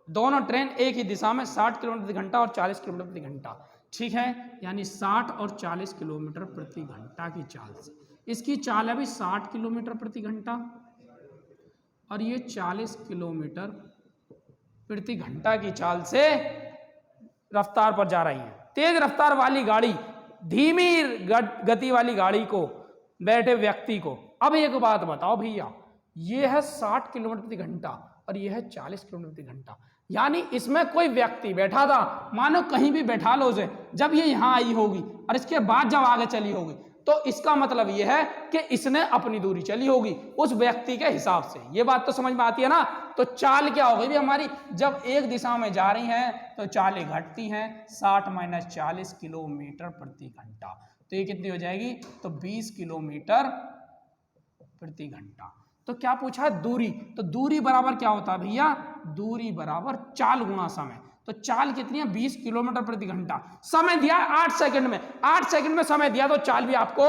दोनों ट्रेन एक ही दिशा में 60 किलोमीटर प्रति घंटा और 40 किलोमीटर प्रति घंटा। ठीक है, यानी 60 और 40 किलोमीटर प्रति घंटा की चाल से, इसकी चाल है भी 60 किलोमीटर प्रति घंटा और ये 40 किलोमीटर प्रति घंटा की चाल से रफ्तार पर जा रही है। तेज रफ्तार वाली गाड़ी धीमी गति वाली गाड़ी को बैठे व्यक्ति को, अब एक बात बताओ भैया, ये है 60 किलोमीटर प्रति घंटा और ये है 40 किलोमीटर प्रति घंटा, यानी इसमें कोई व्यक्ति बैठा था, मानो कहीं भी बैठा लो उसे, जब ये यहां आई होगी और इसके बाद जब आगे चली होगी, तो इसका मतलब यह है कि इसने अपनी दूरी चली होगी उस व्यक्ति के हिसाब से। ये बात तो समझ में आती है ना। तो चाल क्या हो गई भी हमारी, जब एक दिशा में जा रही हैं तो चालें घटती हैं, 60 - 40 किलोमीटर प्रति घंटा, तो ये कितनी हो जाएगी, तो 20 किलोमीटर प्रति घंटा। तो क्या पूछा, दूरी, तो दूरी बराबर क्या होता है भैया, दूरी बराबर चाल गुणा समय। तो चाल कितनी है, 20 किलोमीटर प्रति घंटा, समय दिया 8 सेकंड में, 8 सेकंड में समय दिया, तो चाल भी आपको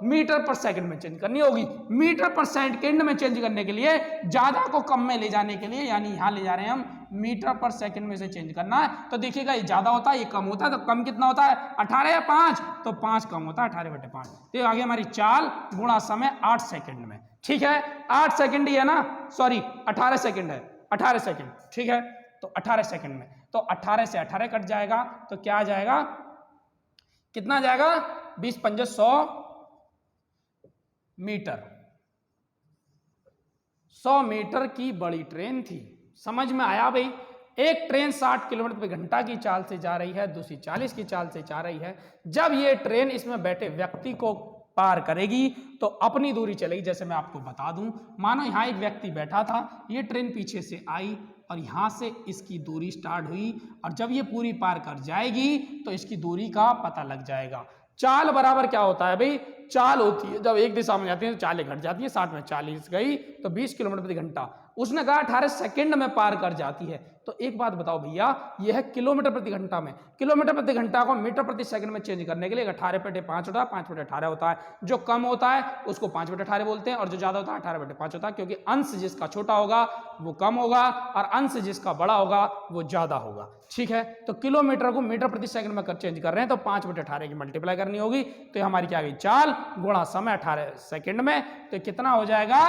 मीटर पर सेकंड में चेंज करनी होगी। मीटर पर सेकंड में चेंज करने के लिए, ज्यादा को कम में ले जाने के लिए, यानी यहां ले जा रहे हैं हम, मीटर पर सेकंड में से चेंज करना है। तो देखिएगा ये ज्यादा होता है, ये कम होता है, तो कम कितना होता है, 18 या 5, तो 5 कम होता है 18/5। तो आगे हमारी चाल गुणा समय 8 सेकंड में। ठीक है, 8 सेकंड ही है ना, सॉरी 18 सेकंड है, 18 सेकंड। ठीक है, तो 18 सेकंड में, तो 18 से 18 कट जाएगा तो क्या आ जाएगा, कितना आ जाएगा, 20 पंजे 100 मीटर। 100 मीटर की बड़ी ट्रेन थी। समझ में आया भाई? एक ट्रेन 60 किलोमीटर प्रति घंटा की चाल से जा रही है, दूसरी 40 की चाल से जा रही है। जब ये ट्रेन इसमें बैठे व्यक्ति को पार करेगी तो अपनी दूरी चलेगी। जैसे मैं आपको बता दूं, मानो यहां एक व्यक्ति बैठा था, ये ट्रेन पीछे से आई और यहां से इसकी दूरी स्टार्ट हुई और जब ये पूरी पार कर जाएगी तो इसकी दूरी का पता लग जाएगा। चाल बराबर क्या होता है भाई, चाल होती है जब एक दिशा में जाती है तो चालें घट जाती है, 60 में 40 गई तो 20 किलोमीटर प्रति घंटा। उसने कहा 18 सेकंड में पार कर जाती है। तो एक बात बताओ भैया, यह है किलोमीटर प्रति घंटा में। किलोमीटर प्रति घंटा को मीटर प्रति सेकंड में चेंज करने के लिए 18 बटे 5 होता है, 5 बटे 18 होता है। जो कम होता है उसको 5 बटे 18 बोलते हैं और जो ज्यादा होता है 18 बटे 5 होता है, क्योंकि अंश जिसका छोटा होगा वो कम होगा और अंश जिसका बड़ा होगा वो ज्यादा होगा। ठीक है, तो किलोमीटर को मीटर प्रति सेकंड में चेंज कर रहे हैं तो 5 बटे 18 की मल्टीप्लाई करनी होगी। तो हमारी क्या गई, चाल गुणा समय 18 सेकंड में, तो कितना हो जाएगा,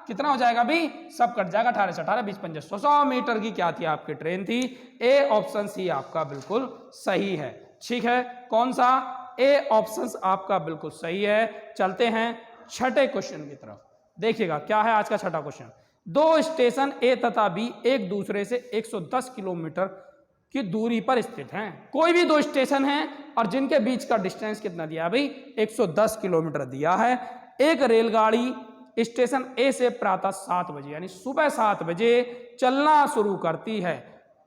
कितना हो जाएगा भी, सब कट जाएगा, 18 से 18 20 पंजे 100 मीटर की क्या थी, आपकी ट्रेन थी। ए ऑप्शन सी आपका बिल्कुल सही है। ठीक है, कौन सा, ए ऑप्शन आपका बिल्कुल सही है। चलते हैं छठे क्वेश्चन की तरफ। देखिएगा क्या है आज का छठा क्वेश्चन। दो स्टेशन ए तथा बी एक दूसरे से 110 किलोमीटर की दूरी पर स्थित हैं। कोई भी दो स्टेशन हैं और जिनके बीच का डिस्टेंस कितना दिया भाई, 110 किलोमीटर दिया है। एक रेलगाड़ी स्टेशन ए से प्रातः 7 बजे यानी सुबह 7 बजे चलना शुरू करती है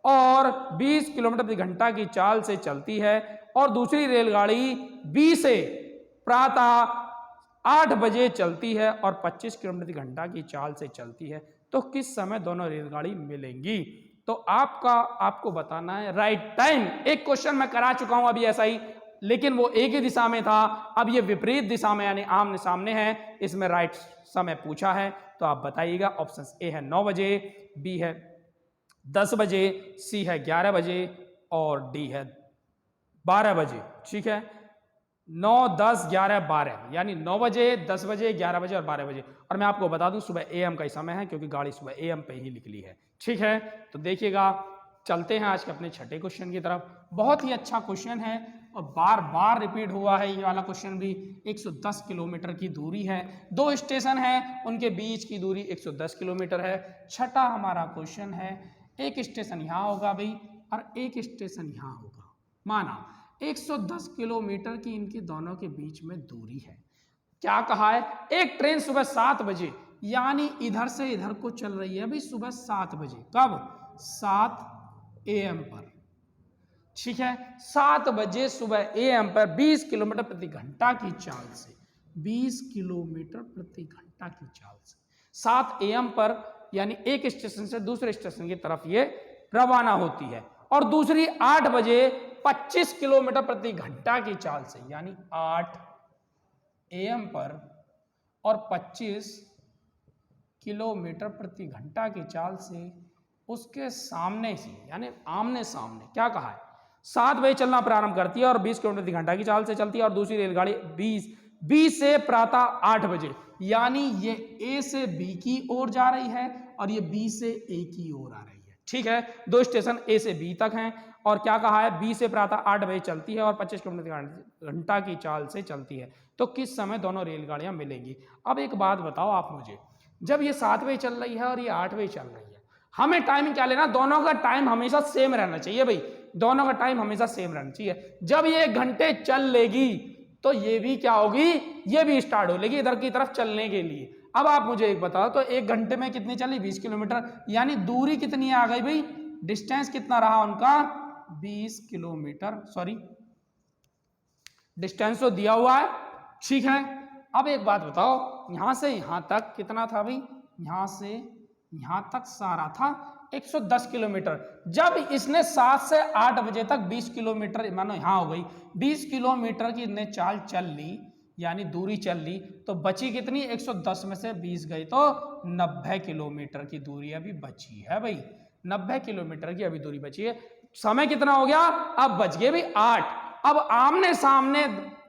और 20 किलोमीटर प्रति घंटा की चाल से चलती है, और दूसरी रेलगाड़ी बी से प्रातः 8 बजे चलती है और 25 किलोमीटर प्रति घंटा की चाल से चलती है। तो किस समय दोनों रेलगाड़ी मिलेंगी? तो आपको बताना है राइट टाइम। एक क्वेश्चन मैं करा चुका हूं अभी ऐसा ही, लेकिन वो एक ही दिशा में था, अब ये विपरीत दिशा में यानी आमने सामने है। इसमें राइट समय पूछा है तो आप बताइएगा। ऑप्शन ए है 9 बजे, बी है 10 बजे, सी है 11 बजे और डी है 12 बजे। ठीक है, 9, 10, 11, 12 यानी 9 बजे, 10 बजे, 11 बजे और 12 बजे। और मैं आपको बता दूं सुबह एएम का ही समय है क्योंकि गाड़ी सुबह एएम पे ही निकली है। ठीक है, तो देखिएगा, चलते हैं आज के अपने छठे क्वेश्चन की तरफ। बहुत ही अच्छा क्वेश्चन है और बार बार रिपीट हुआ है ये वाला क्वेश्चन भी। 110 किलोमीटर की दूरी है, दो स्टेशन है, उनके बीच की दूरी 110 किलोमीटर है। छठा हमारा क्वेश्चन है, एक स्टेशन यहाँ होगा भाई और एक स्टेशन यहाँ होगा। माना 110 किलोमीटर की इनके दोनों के बीच में दूरी है। क्या कहा है, एक ट्रेन सुबह 7 बजे यानी इधर से इधर को चल रही है भाई सुबह 7 बजे। कब, 7 AM पर। ठीक है, 7 बजे सुबह AM पर 20 किलोमीटर प्रति घंटा की चाल से, 20 किलोमीटर प्रति घंटा की चाल से 7 AM पर यानी एक स्टेशन से दूसरे स्टेशन की तरफ ये रवाना होती है, और दूसरी 8 बजे 25 किलोमीटर प्रति घंटा की चाल से यानी 8 AM पर और 25 किलोमीटर प्रति घंटा की चाल से उसके सामने से यानी आमने सामने। क्या कहा है, 7 बजे चलना प्रारंभ करती है और 20 किलोमीटर प्रति घंटा की चाल से चलती है, और दूसरी रेलगाड़ी 20 से प्रातः 8 बजे यानी ये ए से बी की ओर जा रही है और ये बी से ए की ओर आ रही है। ठीक है, दो स्टेशन ए से बी तक हैं और क्या कहा है, बी से प्रातः 8 बजे चलती है और 25 किलोमीटर घंटा की चाल से चलती है। तो किस समय दोनों रेलगाड़ियां मिलेंगी? अब एक बात बताओ आप मुझे, जब ये 7 बजे चल रही है और ये 8 बजे चल रही है, हमें टाइमिंग क्या लेना, दोनों का टाइम हमेशा सेम रहना चाहिए भाई, दोनों का टाइम हमेशा सेम रहना चाहिए। जब ये 1 घंटे चल लेगी तो ये भी क्या होगी, ये भी स्टार्ट हो लेगी इधर की तरफ चलने के लिए। अब आप मुझे एक बताओ तो 1 घंटे में कितनी चली, 20 किलोमीटर, यानी दूरी कितनी आ गई भाई, डिस्टेंस कितना रहा उनका, 20 किलोमीटर। सॉरी, डिस्टेंस तो दिया हुआ है। ठीक है, अब एक बात बताओ, यहां से यहां तक कितना था भाई, यहां से यहां तक सारा था 110 किलोमीटर। जब इसने 7 से 8 बजे तक 20 किलोमीटर मानो यहां हो गई, 20 किलोमीटर की इतने चाल चल ली यानी दूरी चल ली, तो बची कितनी, 110 में से 20 गई तो 90 किलोमीटर की दूरी अभी बची है भाई, 90 किलोमीटर की अभी दूरी बची है। समय कितना हो गया, अब बच गए भाई 8। अब आमने सामने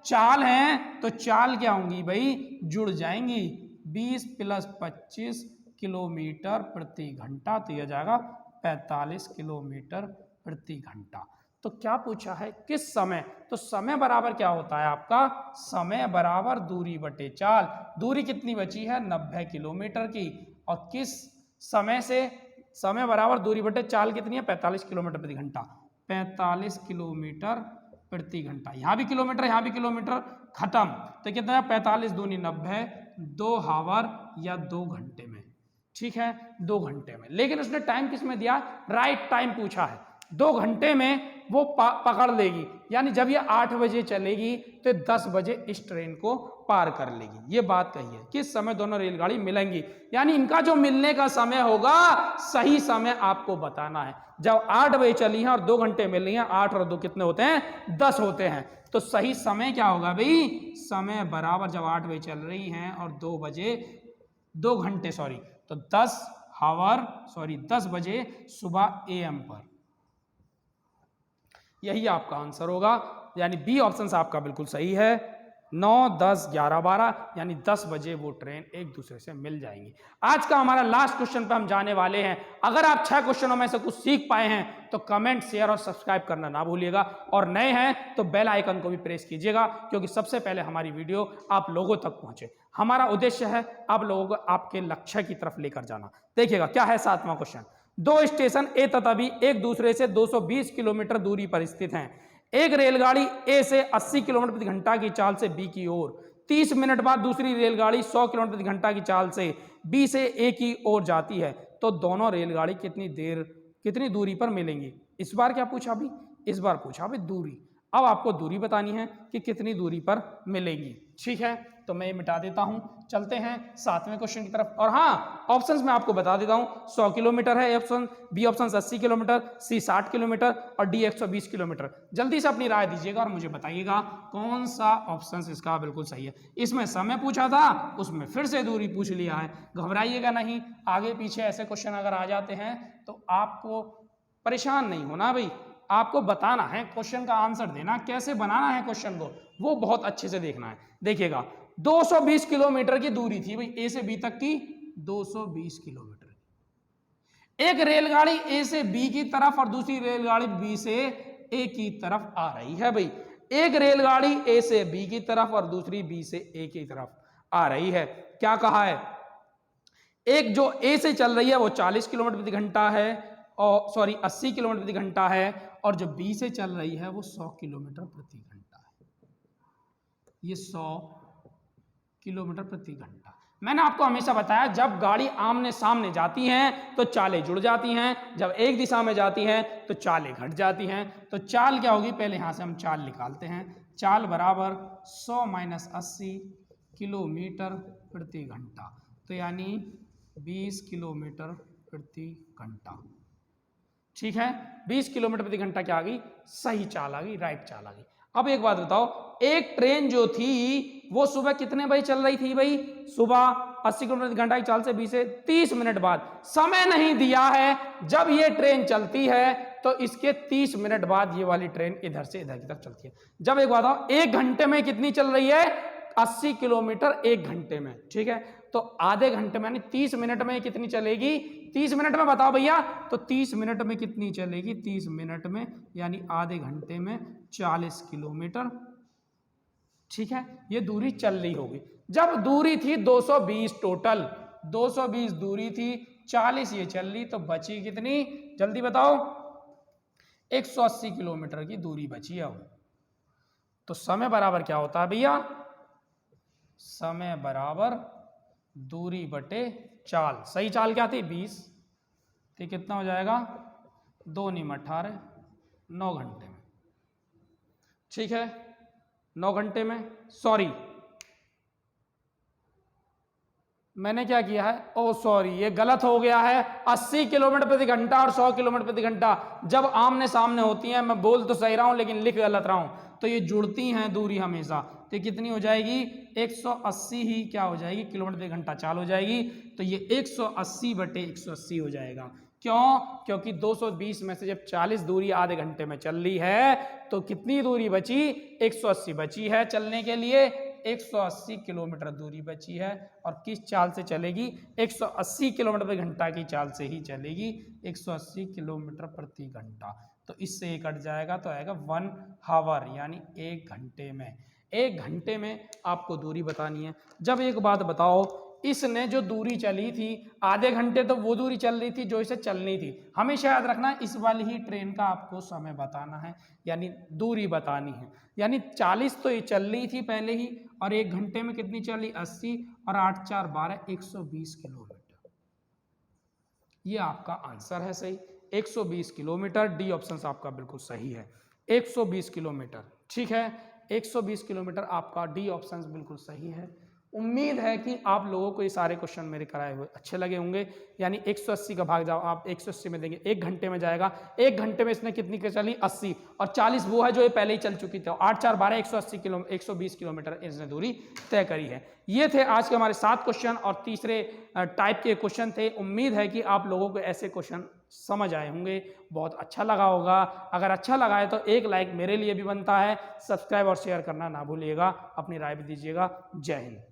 चाल हैं तो चाल क्या होंगी भाई, जुड़ जाएंगी, 20 + 25 किलोमीटर प्रति घंटा, तो यह जाएगा 45 किलोमीटर प्रति घंटा। तो क्या पूछा है, किस समय, तो समय बराबर क्या होता है आपका, समय बराबर दूरी बटे चाल। दूरी कितनी बची है 90 किलोमीटर की, और किस समय से, समय बराबर दूरी बटे चाल कितनी है 45 किलोमीटर प्रति घंटा, 45 किलोमीटर प्रति घंटा। यहाँ भी किलोमीटर यहाँ भी किलोमीटर, खत्म। तो कितना है 45 दूनी 90, 2 हावर या 2 घंटे में, ठीक है 2 घंटे में। लेकिन उसने टाइम किस में दिया, राइट टाइम पूछा है, 2 घंटे में वो पकड़ लेगी, यानी जब ये 8 बजे चलेगी तो 10 बजे इस ट्रेन को पार कर लेगी। ये बात कही है किस समय दोनों रेलगाड़ी मिलेंगी, यानी इनका जो मिलने का समय होगा सही समय आपको बताना है। जब 8 बजे चली हैं और 2 घंटे मिल रही हैं, 8 और 2 कितने होते हैं 10 होते हैं, तो सही समय क्या होगा भाई, समय बराबर जब 8 बजे चल रही हैं और 2 बजे 2 घंटे सॉरी, तो 10 बजे सुबह AM पर, यही आपका आंसर होगा। यानी बी ऑप्शन आपका बिल्कुल सही है। 9, 10, 11, 12 यानी 10 बजे वो ट्रेन एक दूसरे से मिल जाएंगी। आज का हमारा लास्ट क्वेश्चन पे हम जाने वाले हैं। अगर आप 6 क्वेश्चनों में से कुछ सीख पाए हैं तो कमेंट, शेयर और सब्सक्राइब करना ना भूलिएगा, और नए हैं तो बेल आइकन को भी प्रेस कीजिएगा, क्योंकि सबसे पहले हमारी वीडियो आप लोगों तक पहुंचे। हमारा उद्देश्य है आप लोगों को आपके लक्ष्य की तरफ लेकर जाना। देखिएगा क्या है 7वां क्वेश्चन। 2 स्टेशन ए तथा बी एक दूसरे से 220 किलोमीटर दूरी पर स्थित हैं। एक रेलगाड़ी ए से 80 किलोमीटर प्रति घंटा की चाल से बी की ओर, 30 मिनट बाद दूसरी रेलगाड़ी 100 किलोमीटर प्रति घंटा की चाल से बी से ए की ओर जाती है, तो दोनों रेलगाड़ी कितनी दूरी पर मिलेंगी। इस बार क्या पूछा अभी, इस बार पूछा अभी दूरी। अब आपको दूरी बतानी है कि कितनी दूरी पर मिलेंगी, ठीक है। तो मैं ये मिटा देता हूं, चलते हैं 7वें क्वेश्चन की तरफ। और हाँ, ऑप्शंस मैं आपको बता देता हूं, 100 किलोमीटर है ऑप्शन, बी ऑप्शन 80 किलोमीटर, सी 60 किलोमीटर और डी 120 किलोमीटर। जल्दी से अपनी राय दीजिएगा और मुझे बताइएगा कौन सा ऑप्शन इसका बिल्कुल सही है। इसमें समय पूछा था, उसमें फिर से दूरी पूछ लिया है। घबराइएगा नहीं, आगे पीछे ऐसे क्वेश्चन अगर आ जाते हैं तो आपको परेशान नहीं होना भाई, आपको बताना है, क्वेश्चन का आंसर देना, कैसे बनाना है क्वेश्चन को वो बहुत अच्छे से देखना है। देखिएगा 220 किलोमीटर की दूरी थी भाई ए से बी तक की, 220 किलोमीटर। एक रेलगाड़ी ए से बी की तरफ और दूसरी रेलगाड़ी बी से ए की तरफ आ रही है भाई। एक रेलगाड़ी ए से बी की तरफ और दूसरी बी से ए की तरफ आ रही है। क्या कहा है, एक जो ए से चल रही है वो 40 किलोमीटर प्रति घंटा है, और सॉरी 80 किलोमीटर प्रति घंटा है, और जो बी से चल रही है वो 100 किलोमीटर प्रति घंटा है। ये 100 किलोमीटर प्रति घंटा। मैंने आपको हमेशा बताया जब गाड़ी आमने सामने जाती हैं तो चालें जुड़ जाती हैं, जब एक दिशा में जाती हैं तो चालें घट जाती हैं। तो चाल क्या होगी, पहले यहां से हम चाल निकालते हैं। चाल बराबर 100 - 80 किलोमीटर प्रति घंटा, तो यानी 20 किलोमीटर प्रति घंटा, ठीक है। 20 किलोमीटर प्रति घंटा क्या आ गई, सही चाल आ गई, राइट चाल आ गई। अब एक बात बताओ, एक ट्रेन जो थी वो सुबह कितने बजे चल रही थी भाई, सुबह 80 किलोमीटर प्रति घंटा की चाल से 20 से 30 मिनट बाद। समय नहीं दिया है, जब ये ट्रेन चलती है तो इसके 30 मिनट बाद ये वाली ट्रेन इधर से इधर की तरफ चलती है। जब एक बात बताओ, 1 घंटे में कितनी चल रही है, 80 किलोमीटर 1 घंटे में, ठीक है। तो आधे घंटे में यानी 30 मिनट में कितनी चलेगी, 30 मिनट में बताओ भैया, तो 30 मिनट में कितनी चलेगी, 30 मिनट में यानी आधे घंटे में 40 किलोमीटर, ठीक है। ये दूरी चल रही होगी। जब दूरी थी 220 टोटल, 220 दूरी थी, 40 ये चल रही, तो बची कितनी, जल्दी बताओ, 180 किलोमीटर की दूरी बची है। तो समय बराबर क्या होता है भैया, समय बराबर दूरी बटे चाल। सही चाल क्या थी 20, तो कितना हो जाएगा 2 × 18, 9 घंटे में, ठीक है। 9 घंटे में, सॉरी मैंने क्या किया है, ओ सॉरी ये गलत हो गया है। 80 किलोमीटर प्रति घंटा और 100 किलोमीटर प्रति घंटा जब आमने सामने होती हैं, मैं बोल तो सही रहा हूं लेकिन लिख गलत रहा हूं, तो ये जुड़ती हैं दूरी हमेशा, तो कितनी हो जाएगी 180 ही क्या हो जाएगी किलोमीटर प्रति घंटा चाल हो जाएगी। तो ये 180 बटे 180 हो जाएगा। क्यों, क्योंकि 220 में से जब 40 दूरी आधे घंटे में चल रही है तो कितनी दूरी बची, 180 बची है चलने के लिए, 180 किलोमीटर दूरी बची है और किस चाल से चलेगी? 180 किलोमीटर प्रति घंटा की चाल से ही चलेगी, 180 किलोमीटर प्रति घंटा। तो इससे ये कट जाएगा तो आएगा 1 हावर यानी 1 घंटे में। 1 घंटे में आपको दूरी बतानी है। जब एक बात बताओ, इसने जो दूरी चली थी आधे घंटे तो वो दूरी चल रही थी जो इसे चलनी थी। हमेशा याद रखना इस वाली ही ट्रेन का आपको समय बताना है यानी दूरी बतानी है। यानी 40 तो ये चल रही थी पहले ही और 1 घंटे में कितनी चली? 80 और 8 4 12 120 किलोमीटर। ये आपका आंसर है सही, 120 किलोमीटर। डी ऑप्शन आपका बिल्कुल सही है, 120 किलोमीटर। ठीक है, 120 किलोमीटर आपका डी ऑप्शन बिल्कुल सही है। उम्मीद है कि आप लोगों को ये सारे क्वेश्चन मेरे कराए हुए अच्छे लगे होंगे। यानी 180 का भाग जाओ आप 180 में देंगे, 1 घंटे में जाएगा। 1 घंटे में इसने कितनी की चली? 80 और 40 वो है जो ये पहले ही चल चुकी थी। 8 4 12 180 किलो 120 किलोमीटर इसने दूरी तय करी है। ये थे आज के हमारे 7 क्वेश्चन और तीसरे टाइप के क्वेश्चन थे। उम्मीद है कि आप लोगों को ऐसे क्वेश्चन समझ आए होंगे, बहुत अच्छा लगा होगा। अगर अच्छा लगा है तो एक लाइक मेरे लिए भी बनता है। सब्सक्राइब और शेयर करना ना भूलिएगा, अपनी राय भी दीजिएगा। जय हिंद।